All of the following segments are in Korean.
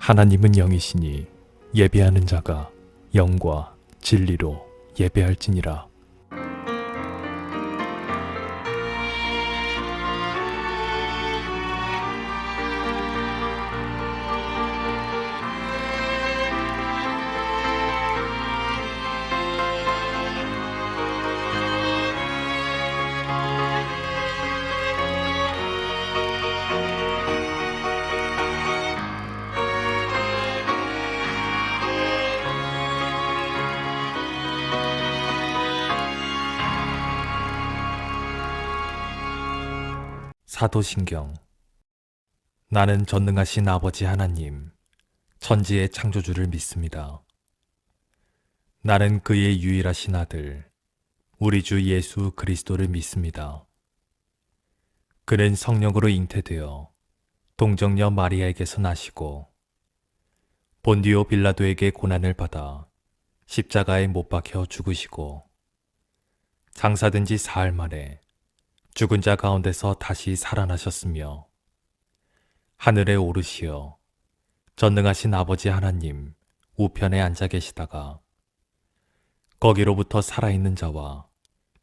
하나님은 영이시니 예배하는 자가 영과 진리로 예배할지니라. 사도신경. 나는 전능하신 아버지 하나님, 천지의 창조주를 믿습니다. 나는 그의 유일하신 아들, 우리 주 예수 그리스도를 믿습니다. 그는 성령으로 잉태되어 동정녀 마리아에게서 나시고 본디오 빌라도에게 고난을 받아 십자가에 못 박혀 죽으시고 장사된 지 사흘 만에 죽은 자 가운데서 다시 살아나셨으며 하늘에 오르시어 전능하신 아버지 하나님 우편에 앉아 계시다가 거기로부터 살아있는 자와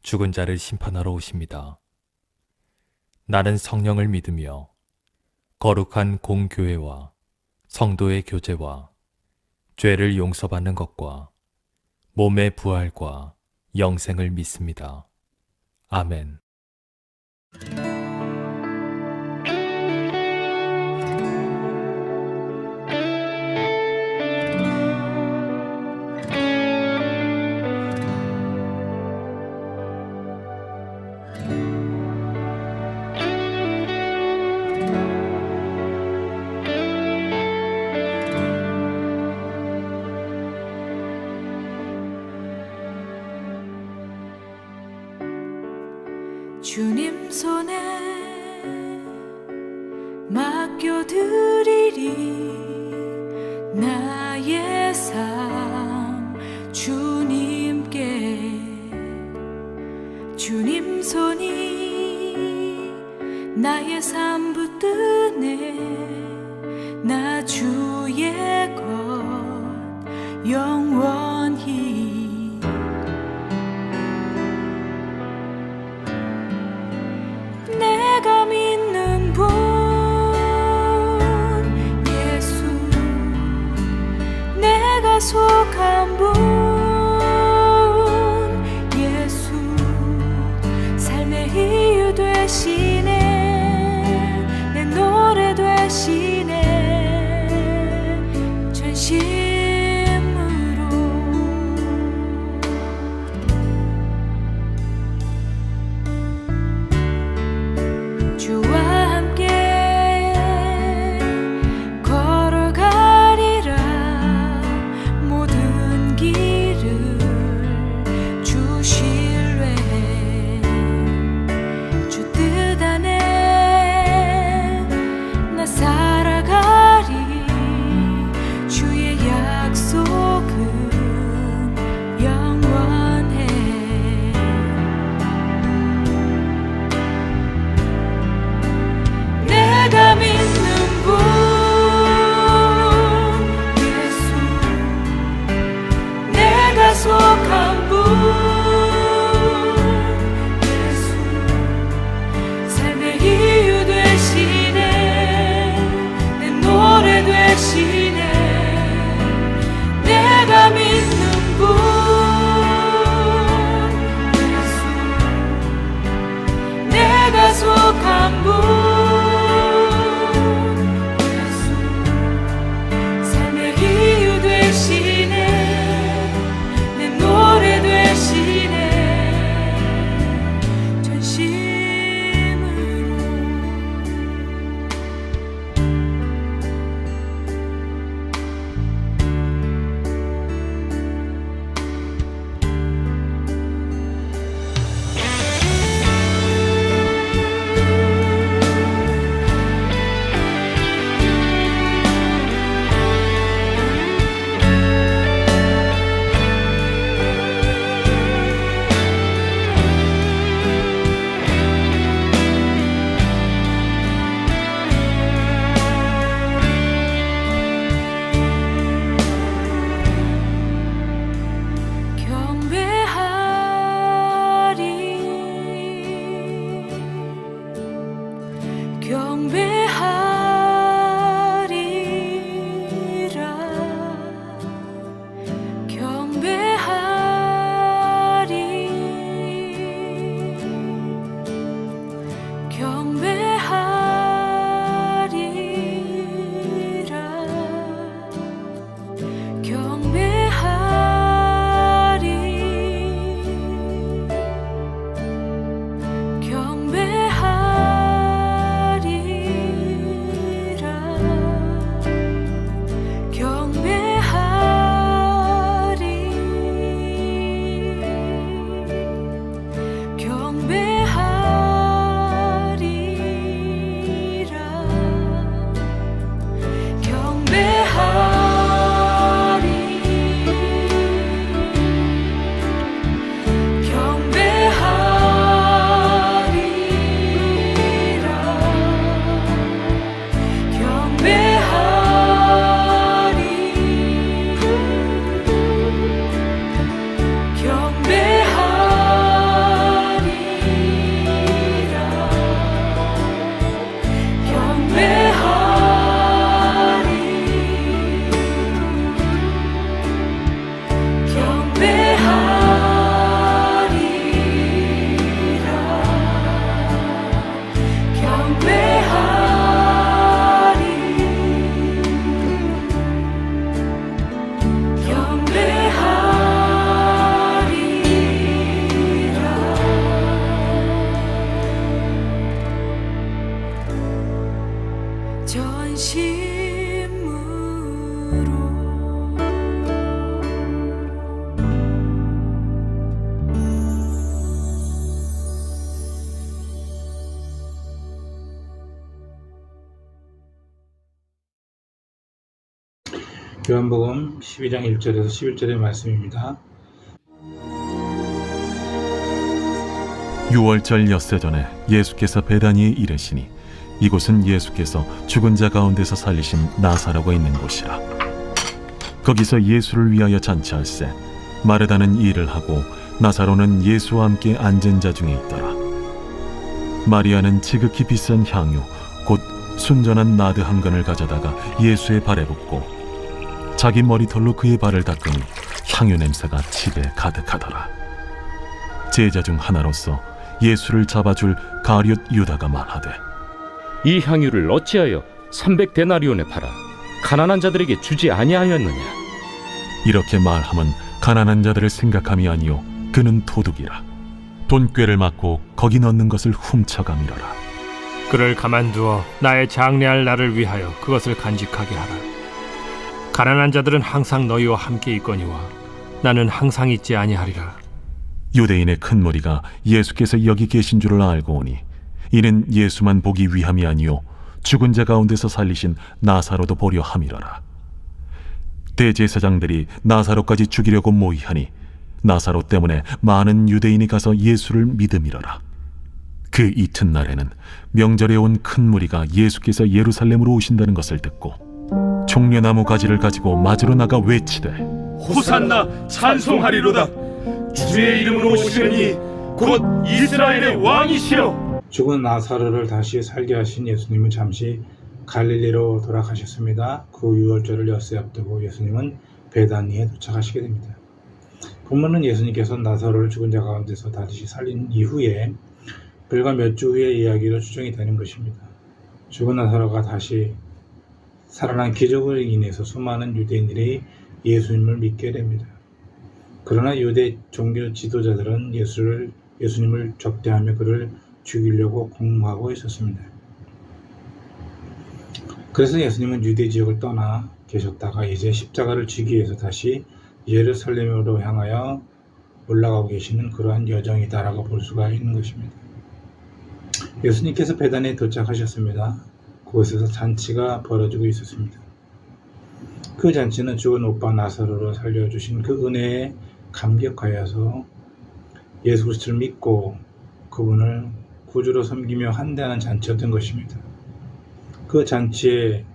죽은 자를 심판하러 오십니다. 나는 성령을 믿으며 거룩한 공교회와 성도의 교제와 죄를 용서받는 것과 몸의 부활과 영생을 믿습니다. 아멘. 주님 손에 맡겨드리리 나의 삶 주님께. 주님 손이 나의 삶 붙드네. 나 주의 것 영원히. 내가 믿는 분 예수, 내가 속한 분 예수, 삶의 이유 되시네. 내 노래 되시네. 전심으로 주와 함께 걸어가리라. 모든 길 요한복음 12장 1절에서 11절의 말씀입니다. 6월절 엿새 전에 예수께서 베다니에 이르시니 이곳은 예수께서 죽은 자 가운데서 살리신 나사로가 있는 곳이라. 거기서 예수를 위하여 잔치할세 마르다는 일을 하고 나사로는 예수와 함께 앉은 자 중에 있더라. 마리아는 지극히 비싼 향유 곧 순전한 나드 한 근을 가져다가 예수의 발에 붓고 자기 머리털로 그의 발을 닦으니 향유 냄새가 집에 가득하더라. 제자 중 하나로서 예수를 잡아줄 가룟 유다가 말하되 이 향유를 어찌하여 300데나리온에 팔아 가난한 자들에게 주지 아니하였느냐. 이렇게 말하면 가난한 자들을 생각함이 아니요 그는 도둑이라. 돈꾀를 맞고 거기 넣는 것을 훔쳐가미러라. 그를 가만두어 나의 장래할 날을 위하여 그것을 간직하게 하라. 가난한 자들은 항상 너희와 함께 있거니와 나는 항상 있지 아니하리라. 유대인의 큰 무리가 예수께서 여기 계신 줄을 알고 오니 이는 예수만 보기 위함이 아니요 죽은 자 가운데서 살리신 나사로도 보려 함이러라. 대제사장들이 나사로까지 죽이려고 모의하니 나사로 때문에 많은 유대인이 가서 예수를 믿음이러라. 그 이튿날에는 명절에 온 큰 무리가 예수께서 예루살렘으로 오신다는 것을 듣고 종려나무 가지를 가지고 맞으러 나가 외치되 호산나 찬송하리로다. 주의 이름으로 오시느니 곧 이스라엘의 왕이시여. 죽은 나사로를 다시 살게 하신 예수님은 잠시 갈릴리로 돌아가셨습니다. 그 6월절을 엿새 앞두고 예수님은 베다니에 도착하시게 됩니다. 본문은 예수님께서 나사로를 죽은 자 가운데서 다시 살린 이후에 불과 몇 주 후의 이야기로 추정이 되는 것입니다. 죽은 나사로가 다시 살아난 기적으로 인해서 수많은 유대인들이 예수님을 믿게 됩니다. 그러나 유대 종교 지도자들은 예수님을 적대하며 그를 죽이려고 공모하고 있었습니다. 그래서 예수님은 유대 지역을 떠나 계셨다가 이제 십자가를 지기 위해서 다시 예루살렘으로 향하여 올라가고 계시는 그러한 여정이다라고 볼 수가 있는 것입니다. 예수님께서 베다니에 도착하셨습니다. 그곳에서 잔치가 벌어지고 있었습니다. 그 잔치는 죽은 오빠 나사로를 살려주신 그 은혜에 감격하여서 예수 그리스도를 믿고 그분을 구주로 섬기며 한대하는 잔치였던 것입니다. 그 잔치에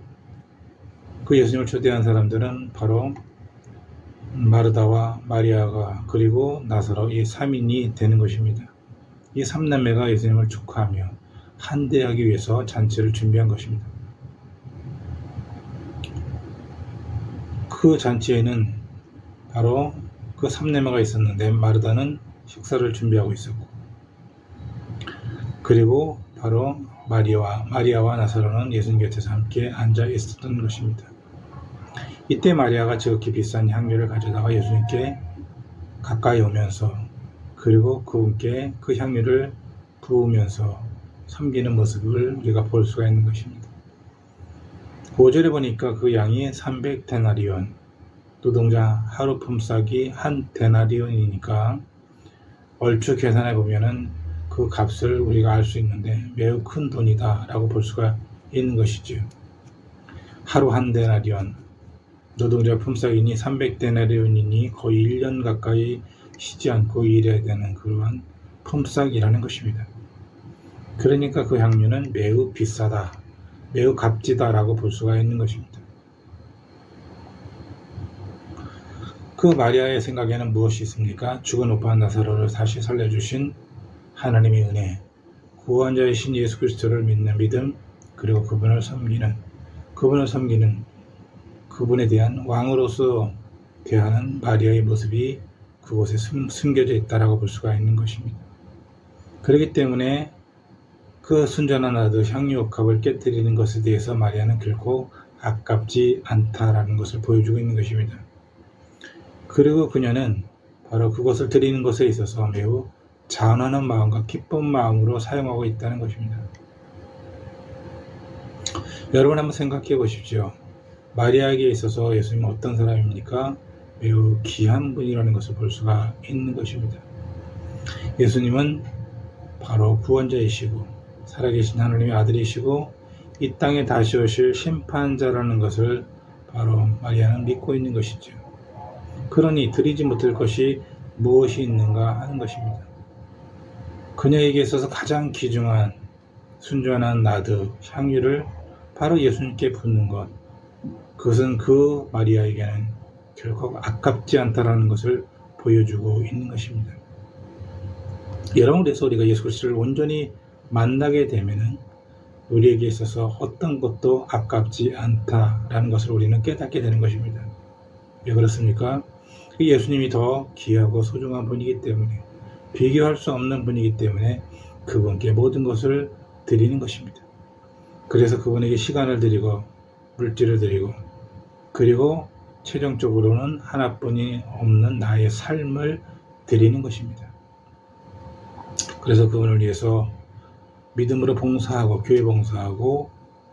그 예수님을 초대한 사람들은 바로 마르다와 마리아가 그리고 나사로 이 3인이 되는 것입니다. 이 3남매가 예수님을 축하하며 한대하기 위해서 잔치를 준비한 것입니다. 그 잔치에는 바로 그 3남매가 있었는데 마르다는 식사를 준비하고 있었고 그리고 바로 마리아와 나사로는 예수님 곁에서 함께 앉아 있었던 것입니다. 이때 마리아가 지극히 비싼 향유를 가져다가 예수님께 가까이 오면서 그리고 그분께 그 향유를 부으면서 섬기는 모습을 우리가 볼 수가 있는 것입니다. 5절에 보니까 그 양이 300데나리온, 노동자 하루 품삯이 한 데나리온이니까 얼추 계산해 보면은 그 값을 우리가 알 수 있는데 매우 큰 돈이다 라고 볼 수가 있는 것이죠. 하루 한 데나리온, 노동자 품삯이니 300데나리온이니 거의 1년 가까이 쉬지 않고 일해야 되는 그러한 품삯이라는 것입니다. 그러니까 그 향유는 매우 비싸다, 매우 값지다 라고 볼 수가 있는 것입니다. 그 마리아의 생각에는 무엇이 있습니까? 죽은 오빠 나사로를 다시 살려주신 하나님의 은혜, 구원자이신 예수 그리스도를 믿는 믿음, 그리고 그분을 섬기는 그분에 대한 왕으로서 대하는 마리아의 모습이 그곳에 숨겨져 있다라고 볼 수가 있는 것입니다. 그렇기 때문에 그 순전한 나드 향유 옥합을 깨뜨리는 것에 대해서 마리아는 결코 아깝지 않다라는 것을 보여주고 있는 것입니다. 그리고 그녀는 바로 그것을 드리는 것에 있어서 매우 자원하는 마음과 기쁜 마음으로 사용하고 있다는 것입니다. 여러분 한번 생각해 보십시오. 마리아에게 있어서 예수님은 어떤 사람입니까? 매우 귀한 분이라는 것을 볼 수가 있는 것입니다. 예수님은 바로 구원자이시고 살아계신 하나님의 아들이시고 이 땅에 다시 오실 심판자라는 것을 바로 마리아는 믿고 있는 것이죠. 그러니 드리지 못할 것이 무엇이 있는가 하는 것입니다. 그녀에게 있어서 가장 귀중한 순전한 나드 향유를 바로 예수님께 붓는 것, 그것은 그 마리아에게는 결코 아깝지 않다라는 것을 보여주고 있는 것입니다. 여러분, 그래서 우리가 예수 그리스도를 온전히 만나게 되면은 우리에게 있어서 어떤 것도 아깝지 않다라는 것을 우리는 깨닫게 되는 것입니다. 왜 그렇습니까? 예수님이 더 귀하고 소중한 분이기 때문에, 비교할 수 없는 분이기 때문에 그분께 모든 것을 드리는 것입니다. 그래서 그분에게 시간을 드리고 물질을 드리고, 그리고 최종적으로는 하나뿐이 없는 나의 삶을 드리는 것입니다. 그래서 그분을 위해서 믿음으로 봉사하고 교회 봉사하고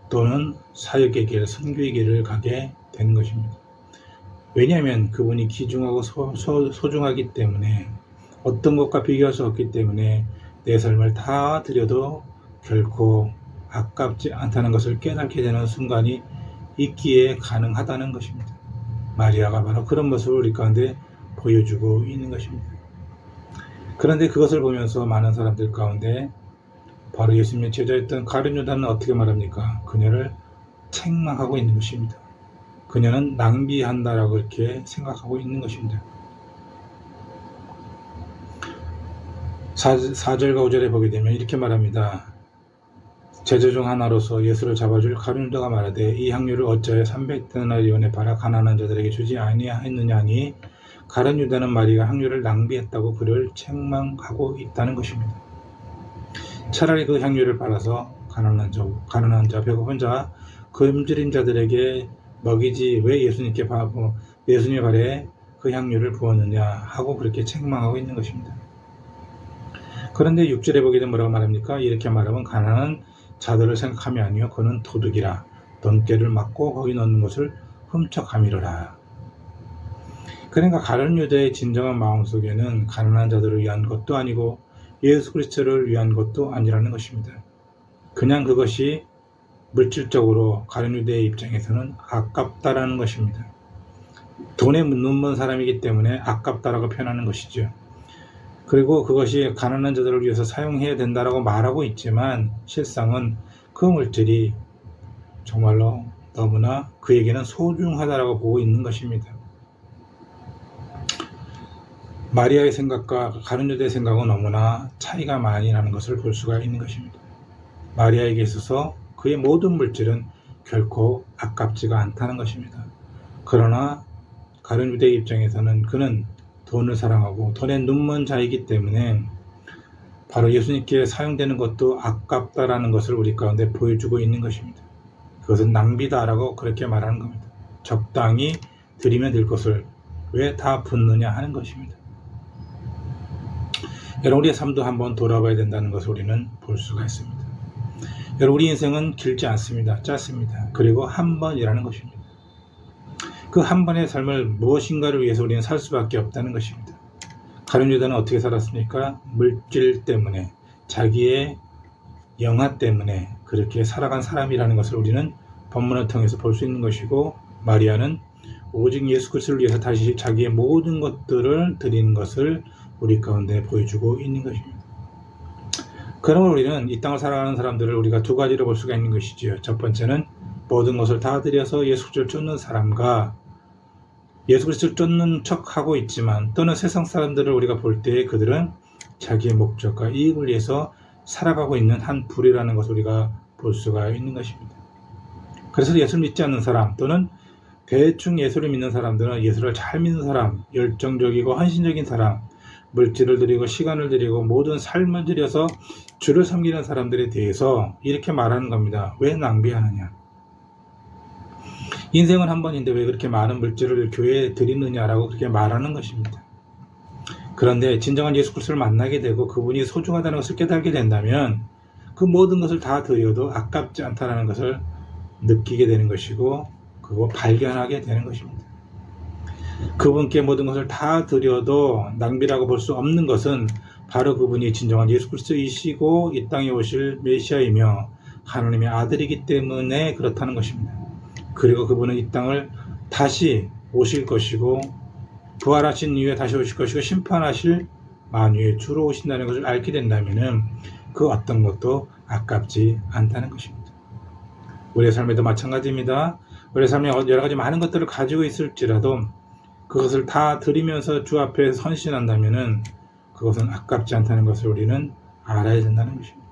또는 사역의 길, 선교의 길을 가게 되는 것입니다. 왜냐하면 그분이 귀중하고 소중하기 때문에, 어떤 것과 비교할 수 없기 때문에 내 삶을 다 드려도 결코 아깝지 않다는 것을 깨닫게 되는 순간이 있기에 가능하다는 것입니다. 마리아가 바로 그런 모습을 우리 가운데 보여주고 있는 것입니다. 그런데 그것을 보면서 많은 사람들 가운데 바로 예수님의 제자였던 가룟 유다는 어떻게 말합니까? 그녀를 책망하고 있는 것입니다. 그녀는 낭비한다라고 이렇게 생각하고 있는 것입니다. 4절과 5절에 보게 되면 이렇게 말합니다. 제자 중 하나로서 예수를 잡아줄 가룟 유다가 말하되 이 향유를 어찌하여 300데나리온에 팔아 가난한 자들에게 주지 아니하였느냐 하니, 가룟 유다는 마리아가 향유를 낭비했다고 그를 책망하고 있다는 것입니다. 차라리 그 향유를 팔아서 가난한 자, 배고픈 자, 굶주린 자들에게 먹이지 왜 예수님의 발에 그 향유를 부었느냐 하고 그렇게 책망하고 있는 것입니다. 그런데 6절에 보게 되면 뭐라고 말합니까? 이렇게 말하면 가난한 자들을 생각함이 아니요 그는 도둑이라, 돈깨를 맞고 거기 넣는 것을 훔쳐가미로라. 그러니까 가룟 유다의 진정한 마음속에는 가난한 자들을 위한 것도 아니고 예수 그리스도를 위한 것도 아니라는 것입니다. 그냥 그것이 물질적으로 가룟 유다의 입장에서는 아깝다라는 것입니다. 돈에 눈먼 사람이기 때문에 아깝다라고 표현하는 것이죠. 그리고 그것이 가난한 자들을 위해서 사용해야 된다라고 말하고 있지만 실상은 그 물질이 정말로 너무나 그에게는 소중하다라고 보고 있는 것입니다. 마리아의 생각과 가룟 유다의 생각은 너무나 차이가 많이 나는 것을 볼 수가 있는 것입니다. 마리아에게 있어서 그의 모든 물질은 결코 아깝지가 않다는 것입니다. 그러나 가룟 유다의 입장에서는 그는 돈을 사랑하고 돈에 눈먼 자이기 때문에 바로 예수님께 사용되는 것도 아깝다라는 것을 우리 가운데 보여주고 있는 것입니다. 그것은 낭비다라고 그렇게 말하는 겁니다. 적당히 드리면 될 것을 왜 다 붓느냐 하는 것입니다. 여러분, 우리의 삶도 한번 돌아봐야 된다는 것을 우리는 볼 수가 있습니다. 여러분, 우리 인생은 길지 않습니다. 짧습니다. 그리고 한 번이라는 것입니다. 그 한 번의 삶을 무엇인가를 위해서 우리는 살 수밖에 없다는 것입니다. 가룟 유다는 어떻게 살았습니까? 물질 때문에, 자기의 영화 때문에 그렇게 살아간 사람이라는 것을 우리는 본문을 통해서 볼 수 있는 것이고, 마리아는 오직 예수 그리스도를 위해서 다시 자기의 모든 것들을 드리는 것을 우리 가운데 보여주고 있는 것입니다. 그러면 우리는 이 땅을 살아가는 사람들을 우리가 두 가지로 볼 수가 있는 것이지요. 첫 번째는 모든 것을 다 드려서 예수 그리스도를 쫓는 사람과 예수 그리스도를 쫓는 척하고 있지만 또는 세상 사람들을 우리가 볼 때 그들은 자기의 목적과 이익을 위해서 살아가고 있는 한 부류라는 것을 우리가 볼 수가 있는 것입니다. 그래서 예수를 믿지 않는 사람 또는 대충 예수를 믿는 사람들은 예수를 잘 믿는 사람, 열정적이고 헌신적인 사람, 물질을 드리고 시간을 드리고 모든 삶을 들여서 주를 섬기는 사람들에 대해서 이렇게 말하는 겁니다. 왜 낭비하느냐? 인생은 한 번인데 왜 그렇게 많은 물질을 교회에 드리느냐라고 그렇게 말하는 것입니다. 그런데 진정한 예수 그리스도를 만나게 되고 그분이 소중하다는 것을 깨닫게 된다면 그 모든 것을 다 드려도 아깝지 않다는 것을 느끼게 되는 것이고 그거 발견하게 되는 것입니다. 그분께 모든 것을 다 드려도 낭비라고 볼 수 없는 것은 바로 그분이 진정한 예수 그리스도이시고 이 땅에 오실 메시아이며 하나님의 아들이기 때문에 그렇다는 것입니다. 그리고 그분은 이 땅을 다시 오실 것이고 부활하신 이후에 다시 오실 것이고 심판하실 만유의 주로 오신다는 것을 알게 된다면은 그 어떤 것도 아깝지 않다는 것입니다. 우리의 삶에도 마찬가지입니다. 우리의 삶에 여러 가지 많은 것들을 가지고 있을지라도 그것을 다 드리면서 주 앞에 헌신한다면은 그것은 아깝지 않다는 것을 우리는 알아야 된다는 것입니다.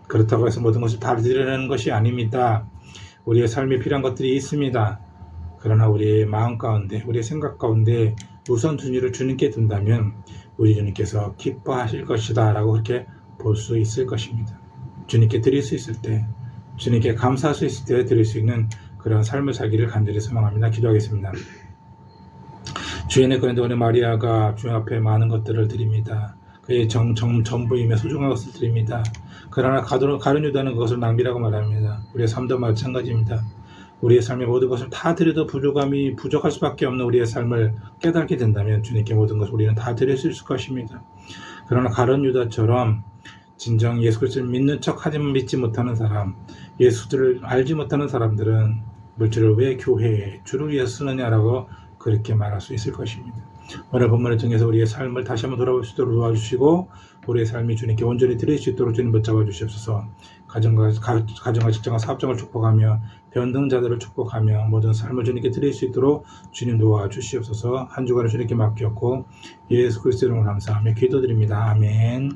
그렇다고 해서 모든 것을 다 드리려는 것이 아닙니다. 우리의 삶에 필요한 것들이 있습니다. 그러나 우리의 마음 가운데, 우리의 생각 가운데 우선순위를 주님께 둔다면 우리 주님께서 기뻐하실 것이다 라고 그렇게 볼 수 있을 것입니다. 주님께 드릴 수 있을 때, 주님께 감사할 수 있을 때 드릴 수 있는 그런 삶을 살기를 간절히 소망합니다. 기도하겠습니다. 주인의 그런데 마리아가 주님 앞에 많은 것들을 드립니다. 그의 전부임에 소중한 것을 드립니다. 그러나 가룟 유다는 그것을 낭비라고 말합니다. 우리의 삶도 마찬가지입니다. 우리의 삶의 모든 것을 다 드려도 부족할 수밖에 없는 우리의 삶을 깨닫게 된다면 주님께 모든 것을 우리는 다 드릴 수 있을 것입니다. 그러나 가룟 유다처럼 진정 예수 그리스도를 믿는 척하지만 믿지 못하는 사람, 예수를 알지 못하는 사람들은 물질을 왜 교회에 주를 위해 쓰느냐라고 그렇게 말할 수 있을 것입니다. 오늘 본문을 통해서 우리의 삶을 다시 한번 돌아볼 수 있도록 도와주시고 우리의 삶이 주님께 온전히 드릴 수 있도록 주님 붙잡아 주시옵소서. 가정과 직장과 사업장을 축복하며 변등 자들을 축복하며 모든 삶을 주님께 드릴 수 있도록 주님 도와주시옵소서. 한 주간을 주님께 맡겼고 예수 그리스도 이름으로 감사하며 기도드립니다. 아멘.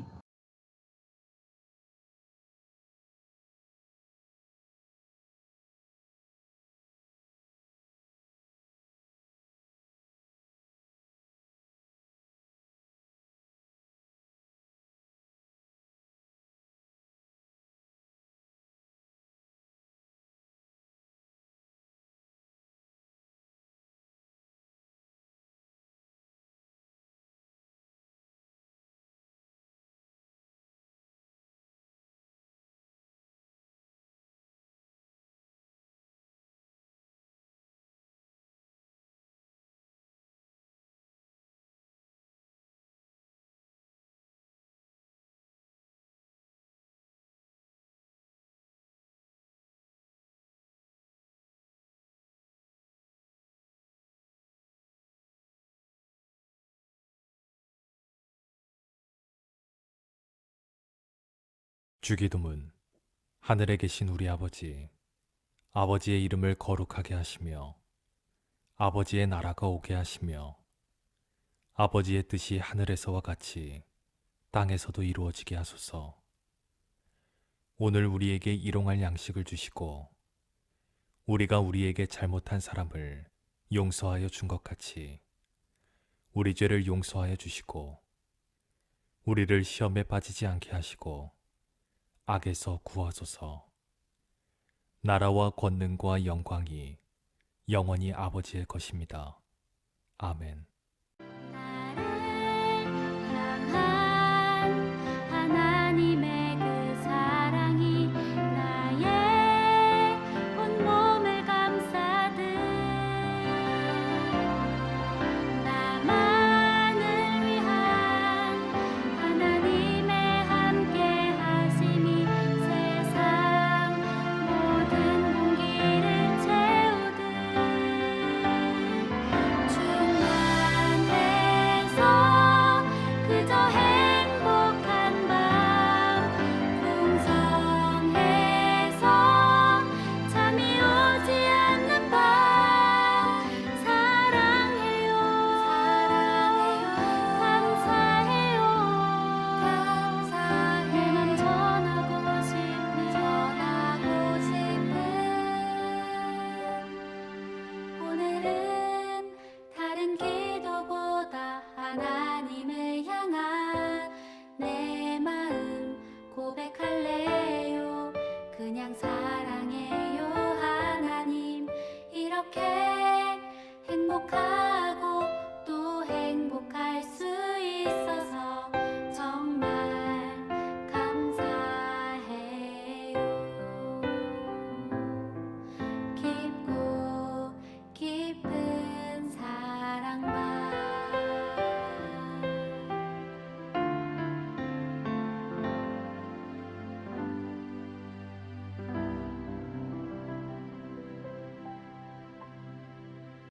주기도문. 하늘에 계신 우리 아버지, 아버지의 이름을 거룩하게 하시며 아버지의 나라가 오게 하시며 아버지의 뜻이 하늘에서와 같이 땅에서도 이루어지게 하소서. 오늘 우리에게 일용할 양식을 주시고 우리가 우리에게 잘못한 사람을 용서하여 준 것 같이 우리 죄를 용서하여 주시고 우리를 시험에 빠지지 않게 하시고 악에서 구하소서. 나라와 권능과 영광이 영원히 아버지의 것입니다. 아멘. 하나님의 그 사랑이 나의 온몸을 감싸듯 나만을 위한 하나님의 함께 하심이 세상 모든 공기를 채우듯 충만해서 그저 행복한 밤 풍성해서 잠이 오지 않는 밤 사랑해요 감사해요 내맘 전하고 싶은 오늘은 다른 기도보다 하나님을 향한 내 마음 고백할래요. 그냥 사랑해요 하나님 이렇게 행복한